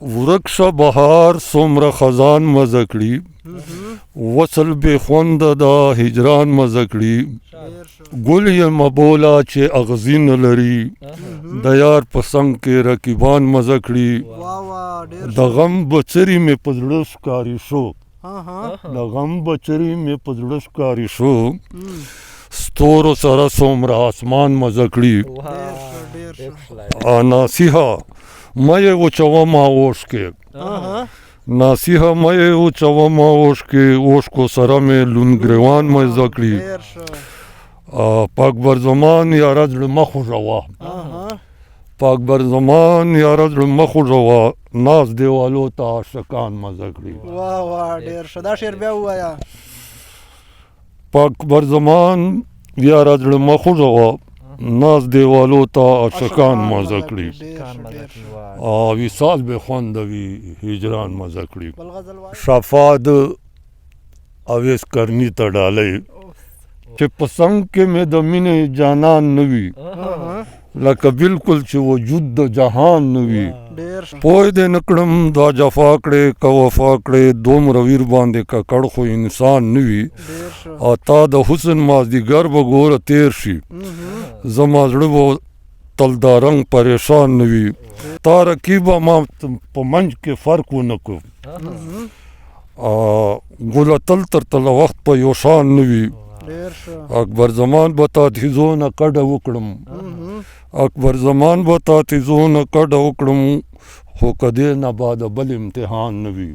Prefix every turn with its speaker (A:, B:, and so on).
A: ورک شه بهار څومره خزان مزه کړي وصل بې خونده دا هجران مزه کړي ګل یم بوله چې اغزي نه لري د یار په څنګ کې رقیبان مزه کړي د غم بڅري مې په زړه ښکاري شو د غم بچري مې په زړه ښکاري شو ستورو سره څومره اسمان مزه کړي ناصیحه مه یې وچومه اوښکې ناصیحه مه یې وچومه اوښکې اوښکو سره مې لوند ګریوان مزه کړي پاک برزمان یاره زړه مه خوږوه پاک برزمان یاره زړه مه خوږوه ناز دیوالو ته عاشقان مزه کړي پاک برزمان یاره زړه مه خوږوه ناز دیوالو ته عاشقان مزه کړي وصال به خوندوي هجران مزه کړي شفاد اویس کرنی ته ډالۍ چې په څنګ کې مې د مینې جانان نه وي لکه بلکل چې وجود د جهان نه وي پوه دې نه کړم دا جفا کړې که وفا کړې دومره ویر باندې ککړ خو انسان نه وي او تا د حسن مازدیګر به ګوره تیر شي زما زړه به تل دا رنګ پریشان نه وي تا رقیبه ما په منځ کې فرق ونه کړو ګوله تل تر تله وخت په یو شان نه وي اکبر زمان به تا تیزونه کډه وکړم اکبر زمان به تا تیزونه کډه وکړم خو که دې نه بعده بل امتحان نه وي